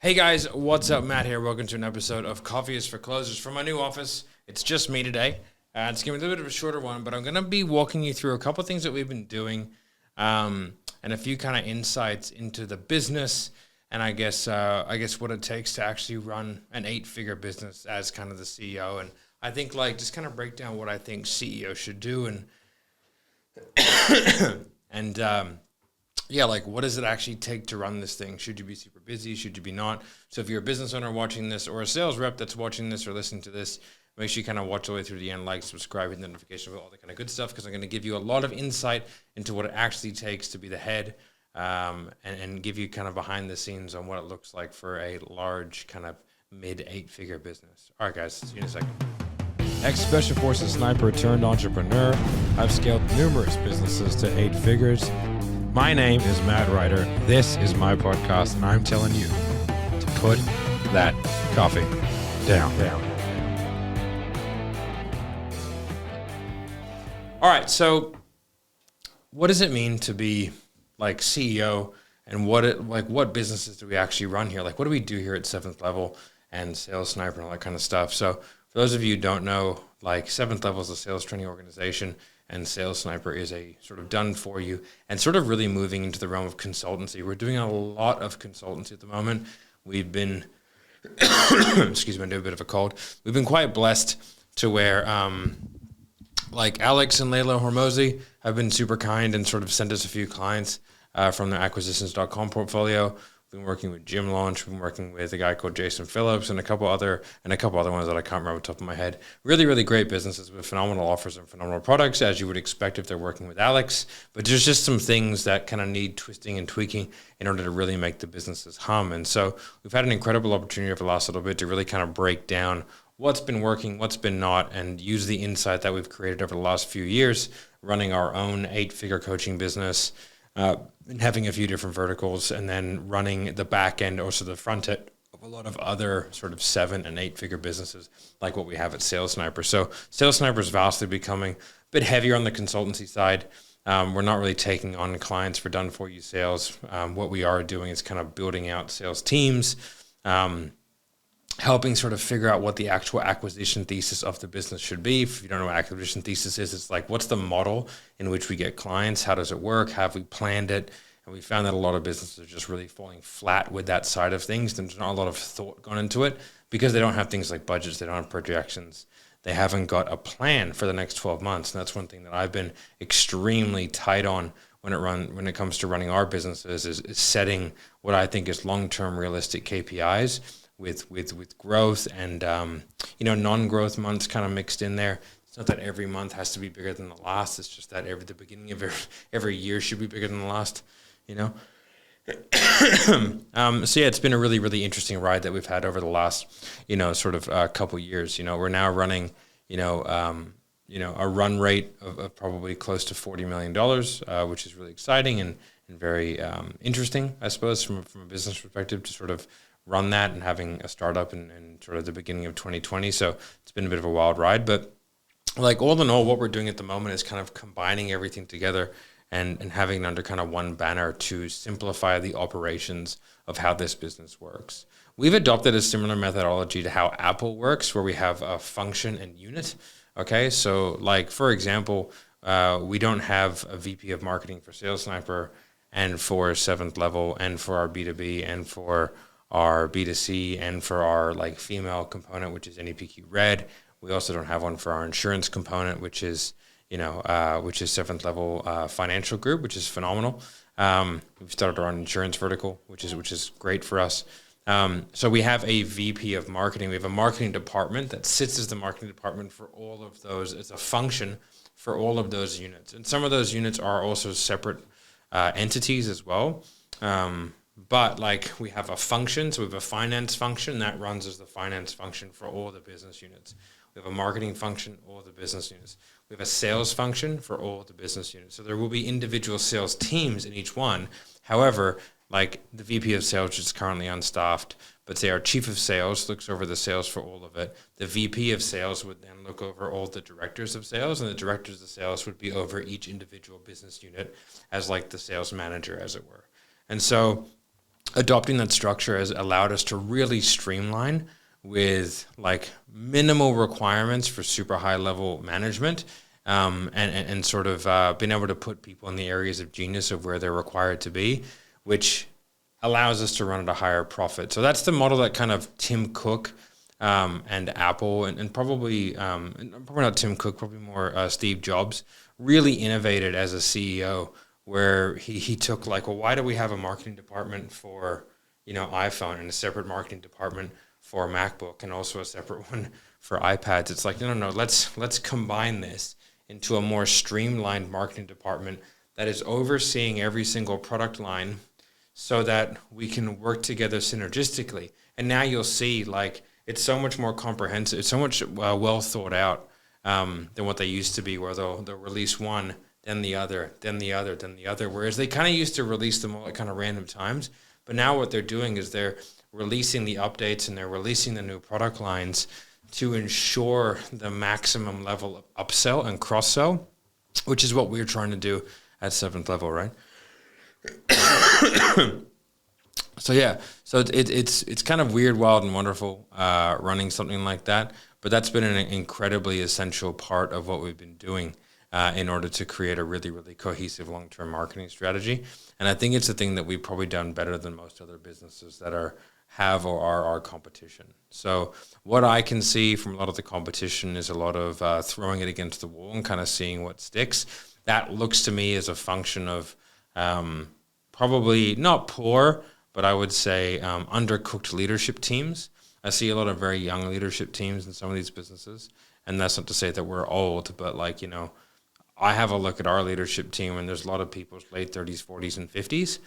Hey guys, what's up? Matt here. Welcome to an episode of Coffee is for Closers from my new office. It's just me today. It's going to be a little bit of a shorter one, but I'm going to be walking you through a couple of things that we've been doing and a few kind of insights into the business and I guess what it takes to actually run an 8-figure business as kind of the CEO. And I think just kind of break down what I think CEO should do what does it actually take to run this thing? Should you be super busy? Should you be not? So if you're a business owner watching this or a sales rep that's watching this or listening to this, make sure you kind of watch all the way through the end, subscribe, hit the notification for all the kind of good stuff, because I'm going to give you a lot of insight into what it actually takes to be the head and give you kind of behind the scenes on what it looks like for a large kind of mid 8-figure business. All right, guys, see you in a second. Ex-Special Forces sniper turned entrepreneur. I've scaled numerous businesses to 8 figures. My name is Matt Ryder. This is my podcast, and I'm telling you to put that coffee down. All right, so what does it mean to be CEO, and what businesses do we actually run here? What do we do here at 7th Level and Sales Sniper and all that kind of stuff? So for those of you who don't know, 7th Level is a sales training organization, and Sales Sniper is a sort of done for you and sort of really moving into the realm of consultancy. We're doing a lot of consultancy at the moment. We've been, excuse me, I do a bit of a cold. We've been quite blessed to where, Alex and Layla Hormozy have been super kind and sort of sent us a few clients from their acquisitions.com portfolio. We've been working with Gym Launch. We've been working with a guy called Jason Phillips and a couple other ones that I can't remember off the top of my head. Really, really great businesses with phenomenal offers and phenomenal products, as you would expect if they're working with Alex. But there's just some things that kind of need twisting and tweaking in order to really make the businesses hum. And so we've had an incredible opportunity over the last little bit to really kind of break down what's been working, what's been not, and use the insight that we've created over the last few years, running our own 8-figure coaching business, and having a few different verticals, and then running the back end, also the front end of a lot of other sort of 7 and 8-figure businesses like what we have at Sales Sniper. So Sales Sniper is vastly becoming a bit heavier on the consultancy side. We're not really taking on clients for done-for-you sales. What we are doing is kind of building out sales teams, helping sort of figure out what the actual acquisition thesis of the business should be. If you don't know what acquisition thesis is, it's what's the model in which we get clients? How does it work? How have we planned it? And we found that a lot of businesses are just really falling flat with that side of things. There's not a lot of thought gone into it because they don't have things like budgets. They don't have projections. They haven't got a plan for the next 12 months. And that's one thing that I've been extremely tight on when it comes to running our businesses is setting what I think is long-term realistic KPIs with growth and non-growth months kind of mixed in there. It's not that every month has to be bigger than the last. It's just that the beginning of every year should be bigger than the last. So yeah, it's been a really, really interesting ride that we've had over the last couple years. We're now running a run rate of probably close to $40 million, which is really exciting and very interesting, I suppose, from a business perspective to sort of run that, and having a startup in sort of the beginning of 2020. So it's been a bit of a wild ride, but all in all, what we're doing at the moment is kind of combining everything together and having it under kind of one banner to simplify the operations of how this business works. We've adopted a similar methodology to how Apple works, where we have a function and unit. Okay, so for example, we don't have a VP of marketing for Sales Sniper and for 7th Level and for our B2B and for our B2C and for our female component, which is NEPQ Red. We also don't have one for our insurance component, which is 7th Level Financial Group, which is phenomenal. We've started our own insurance vertical, which is great for us. So we have a VP of marketing. We have a marketing department that sits as the marketing department for all of those. It's a function for all of those units. And some of those units are also separate entities as well. But we have a function, so we have a finance function that runs as the finance function for all the business units. We have a marketing function, all the business units. We have a sales function for all the business units. So there will be individual sales teams in each one. However, the VP of sales, which is currently unstaffed, but say our chief of sales looks over the sales for all of it. The VP of sales would then look over all the directors of sales, and the directors of sales would be over each individual business unit as the sales manager, as it were. And so adopting that structure has allowed us to really streamline with like minimal requirements for super high level management, and sort of being able to put people in the areas of genius of where they're required to be, which allows us to run at a higher profit. So that's the model that kind of Tim Cook and Apple and probably not Tim Cook, probably more Steve Jobs really innovated as a CEO, where he took like, well, why do we have a marketing department for, iPhone and a separate marketing department for MacBook and also a separate one for iPads? It's like, no, let's combine this into a more streamlined marketing department that is overseeing every single product line so that we can work together synergistically. And now you'll see like it's so much more comprehensive, it's so much well thought out than what they used to be, where they'll release one, then the other, then the other, then the other. Whereas they kind of used to release them all at kind of random times. But now what they're doing is they're releasing the updates and they're releasing the new product lines to ensure the maximum level of upsell and cross-sell, which is what we're trying to do at 7th Level, right? So it's kind of weird, wild, and wonderful running something like that. But that's been an incredibly essential part of what we've been doing in order to create a really, really cohesive long-term marketing strategy. And I think it's a thing that we've probably done better than most other businesses that have or are our competition. So what I can see from a lot of the competition is a lot of throwing it against the wall and kind of seeing what sticks. That looks to me as a function of probably not poor, but I would say undercooked leadership teams. I see a lot of very young leadership teams in some of these businesses. And that's not to say that we're old, but like, I have a look at our leadership team and there's a lot of people's late 30s, 40s, and 50s,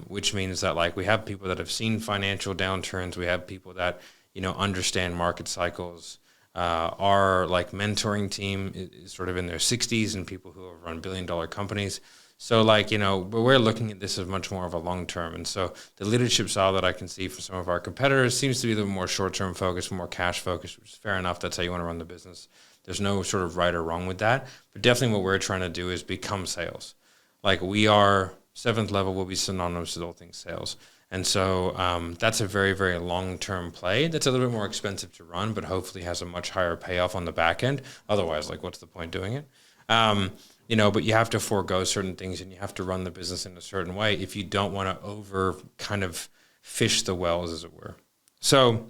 which means that like we have people that have seen financial downturns. We have people that, understand market cycles. Our like mentoring team is sort of in their 60s and people who have run billion-dollar companies. So like, but we're looking at this as much more of a long-term. And so the leadership style that I can see from some of our competitors seems to be a little more short-term focused, more cash focused, which is fair enough. That's how you want to run the business. There's no sort of right or wrong with that. But definitely what we're trying to do is become sales. Like we are 7th Level will be synonymous with all things sales. And so that's a very, very long-term play. That's a little bit more expensive to run, but hopefully has a much higher payoff on the back end. Otherwise, like what's the point doing it? But you have to forego certain things and you have to run the business in a certain way if you don't want to over kind of fish the wells, as it were. So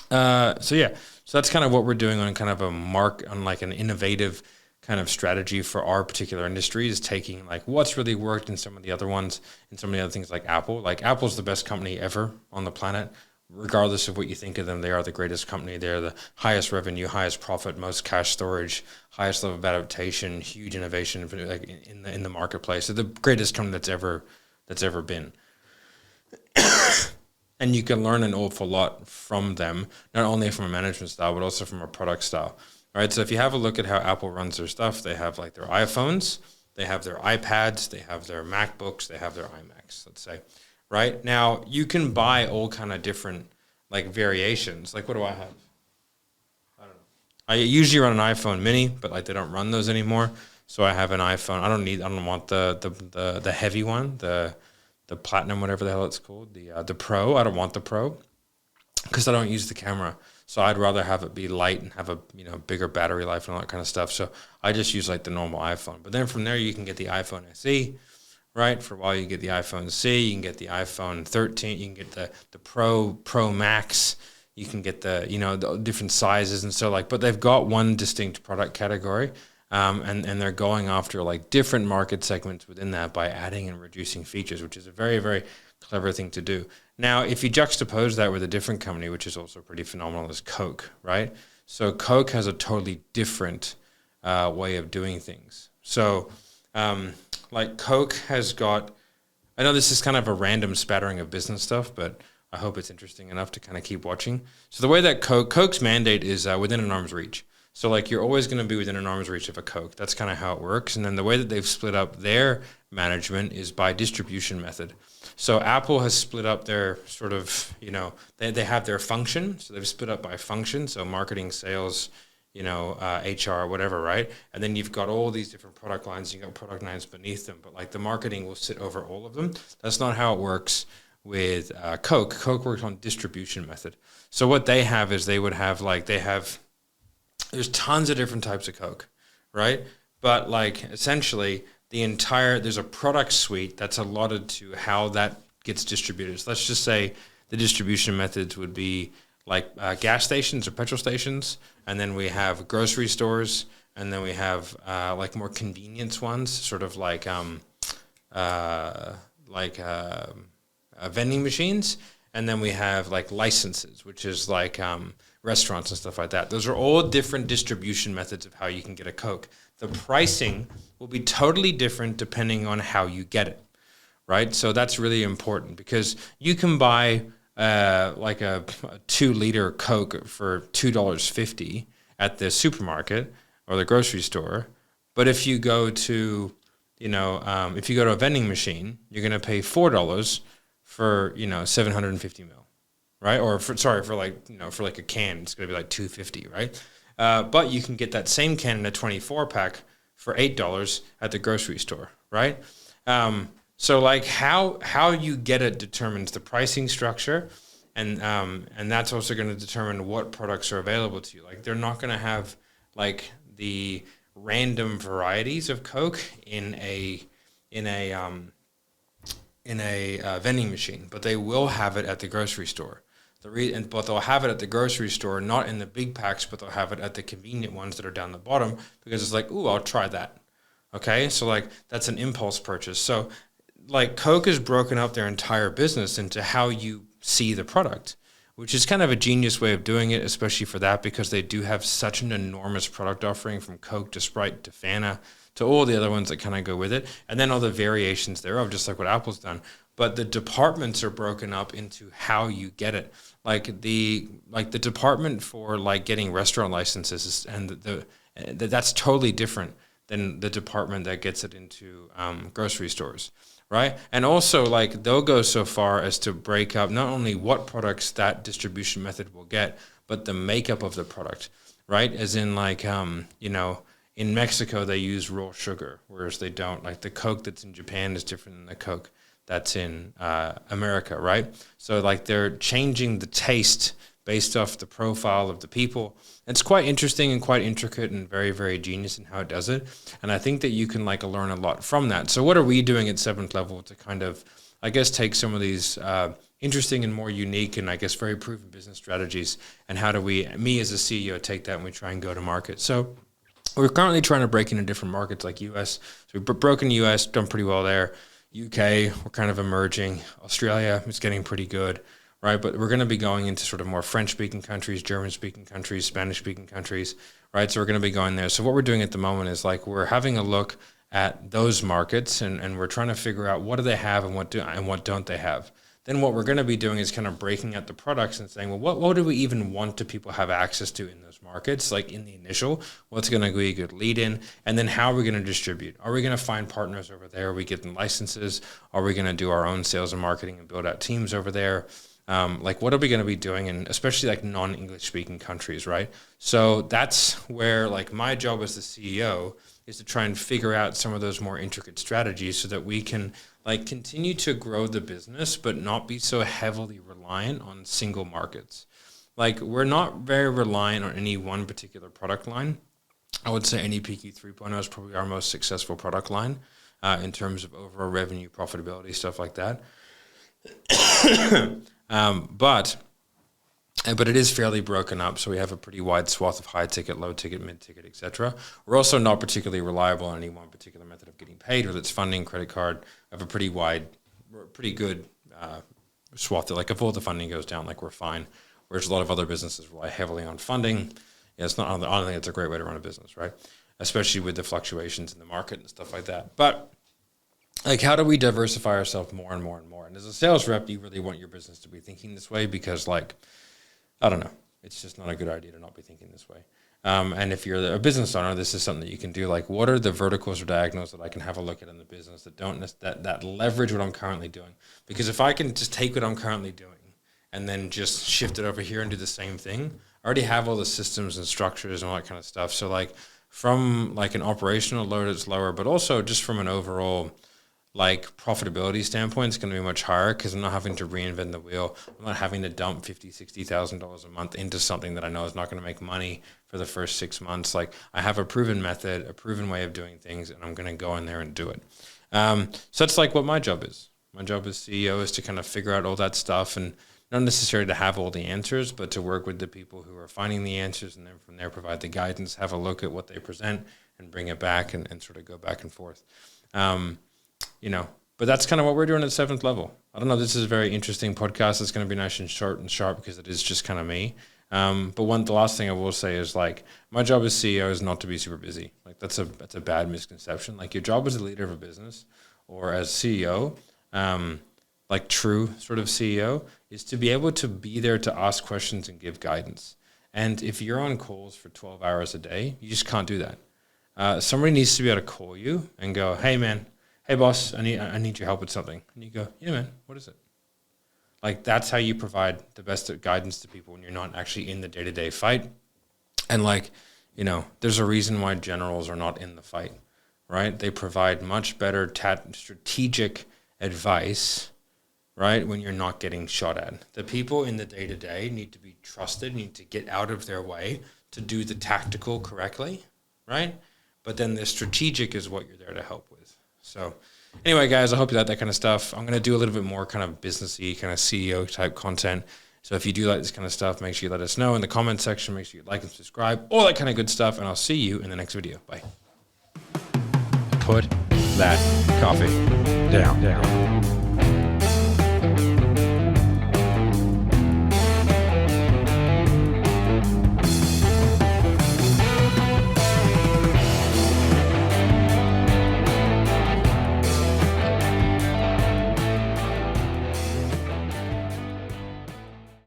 that's kind of what we're doing on kind of on like an innovative kind of strategy for our particular industry, is taking like what's really worked in some of the other ones and some of the other things like Apple. Like Apple's the best company ever on the planet. Regardless of what you think of them, they are the greatest company. They're the highest revenue, highest profit, most cash storage, highest level of adaptation, huge innovation like in the marketplace. They're the greatest company that's ever been. And you can learn an awful lot from them, not only from a management style, but also from a product style. All right, so if you have a look at how Apple runs their stuff, they have like their iPhones, they have their iPads, they have their MacBooks, they have their iMacs, let's say. Right now, you can buy all kind of different like variations. Like, what do I have? I don't know. I usually run an iPhone Mini, but like they don't run those anymore. So I have an iPhone. I don't want the heavy one, the Platinum, whatever the hell it's called, the Pro. I don't want the Pro because I don't use the camera. So I'd rather have it be light and have a bigger battery life and all that kind of stuff. So I just use like the normal iPhone. But then from there you can get the iPhone SE. Right, for a while you get the iPhone C, you can get the iPhone 13, you can get the Pro Max, you can get the different sizes and so like. But they've got one distinct product category, and they're going after like different market segments within that by adding and reducing features, which is a very, very clever thing to do. Now, if you juxtapose that with a different company, which is also pretty phenomenal, is Coke, right? So Coke has a totally different way of doing things. So. Like Coke has got, I know this is kind of a random spattering of business stuff, but I hope it's interesting enough to kind of keep watching. So the way that Coke's mandate is within an arm's reach. So like you're always going to be within an arm's reach of a Coke. That's kind of how it works. And then the way that they've split up their management is by distribution method. So Apple has split up their sort of, they have their function. So they've split up by function. So marketing, sales, HR, whatever, right? And then you've got all these different product lines. You've got product lines beneath them, but like the marketing will sit over all of them. That's not how it works with Coke. Coke works on distribution method. So what they have is they would have there's tons of different types of Coke, right? But like essentially there's a product suite that's allotted to how that gets distributed. So let's just say the distribution methods would be like gas stations or petrol stations, and then we have grocery stores, and then we have like more convenience ones, sort of like vending machines, and then we have like licenses, which is like restaurants and stuff like that. Those are all different distribution methods of how you can get a Coke. The pricing will be totally different depending on how you get it, right? So that's really important, because you can buy like a 2-liter Coke for $2.50 at the supermarket or the grocery store, but if you go to if you go to a vending machine, you're going to pay $4 for 750 mil, right? Or for like a can, it's going to be like $2.50, right? But you can get that same can in a 24-pack for $8 at the grocery store, right? So like how you get it determines the pricing structure, and that's also going to determine what products are available to you. Like they're not going to have like the random varieties of Coke in a vending machine, but they will have it at the grocery store. But they'll have it at the grocery store, not in the big packs, but they'll have it at the convenient ones that are down the bottom, because it's like, ooh, I'll try that. Okay, so like that's an impulse purchase. So like Coke has broken up their entire business into how you see the product, which is kind of a genius way of doing it, especially for that, because they do have such an enormous product offering, from Coke to Sprite to Fanta to all the other ones that kind of go with it, and then all the variations thereof, just like what Apple's done. But the departments are broken up into how you get it. Like the department for like getting restaurant licenses, and that's totally different than the department that gets it into grocery stores, right? And also, like, they'll go so far as to break up not only what products that distribution method will get, but the makeup of the product, right? As in, like, in Mexico, they use raw sugar, whereas they don't. Like, the Coke that's in Japan is different than the Coke that's in America, right? So, like, they're changing the taste based off the profile of the people. It's quite interesting and quite intricate and very, very genius in how it does it. And I think that you can like learn a lot from that. So what are we doing at 7th Level to kind of, I guess, take some of these interesting and more unique and I guess very proven business strategies, and how do me as a CEO, take that and we try and go to market? So we're currently trying to break into different markets like US. So we've broken US, done pretty well there. UK, we're kind of emerging. Australia is getting pretty good. Right, but we're going to be going into sort of more French-speaking countries, German-speaking countries, Spanish-speaking countries, right? So we're going to be going there. So what we're doing at the moment is like we're having a look at those markets, and we're trying to figure out what do they have and what don't they have. Then what we're going to be doing is kind of breaking out the products and saying, well, what do we even want to people have access to in those markets? Like in the initial, what's going to be a good lead in? And then how are we going to distribute? Are we going to find partners over there? Are we getting licenses? Are we going to do our own sales and marketing and build out teams over there? Like, what are we going to be doing in especially like non-English speaking countries, right? So that's where like my job as the CEO is to try and figure out some of those more intricate strategies so that we can like continue to grow the business, but not be so heavily reliant on single markets. Like, we're not very reliant on any one particular product line. I would say NEPQ 3.0 is probably our most successful product line in terms of overall revenue, profitability, stuff like that. But it is fairly broken up, so we have a pretty wide swath of high ticket, low ticket, mid ticket, etc. We're also not particularly reliable on any one particular method of getting paid, whether it's funding, credit card. We have a pretty good swath. Like, if all the funding goes down, like, we're fine. Whereas a lot of other businesses rely heavily on funding. Yeah, I don't think it's a great way to run a business, right? Especially with the fluctuations in the market and stuff like that. But like, how do we diversify ourselves more and more and more? And as a sales rep, you really want your business to be thinking this way, because, like, I don't know, it's just not a good idea to not be thinking this way. And if you're a business owner, this is something that you can do. Like, what are the verticals or diagonals that I can have a look at in the business that leverage what I'm currently doing? Because if I can just take what I'm currently doing and then just shift it over here and do the same thing, I already have all the systems and structures and all that kind of stuff. So, like, from like an operational load, it's lower, but also just from an overall like profitability standpoint, it's going to be much higher because I'm not having to reinvent the wheel. I'm not having to dump $50,000-$60,000 a month into something that I know is not going to make money for the first 6 months. Like I have a proven method, a proven way of doing things, and I'm going to go in there and do it. So that's like what my job is. My job as CEO is to kind of figure out all that stuff, and not necessarily to have all the answers, but to work with the people who are finding the answers, and then from there provide the guidance, have a look at what they present and bring it back and sort of go back and forth. But that's kind of what we're doing at 7th Level. I don't know, this is a very interesting podcast. It's going to be nice and short and sharp because it is just kind of me. But the last thing I will say is like, my job as CEO is not to be super busy. Like that's a bad misconception. Like your job as a leader of a business or as CEO, like true sort of CEO, is to be able to be there to ask questions and give guidance. And if you're on calls for 12 hours a day, you just can't do that. Somebody needs to be able to call you and go, hey boss, I need your help with something. And you go, yeah man, what is it? Like that's how you provide the best guidance to people when you're not actually in the day-to-day fight. And like, there's a reason why generals are not in the fight, right? They provide much better strategic advice, right, when you're not getting shot at. The people in the day-to-day need to be trusted, need to get out of their way to do the tactical correctly, right? But then the strategic is what you're there to help with. So anyway, guys, I hope you like that kind of stuff. I'm going to do a little bit more kind of businessy, kind of CEO type content. So if you do like this kind of stuff, make sure you let us know in the comment section. Make sure you like and subscribe, all that kind of good stuff. And I'll see you in the next video. Bye. Put that coffee down.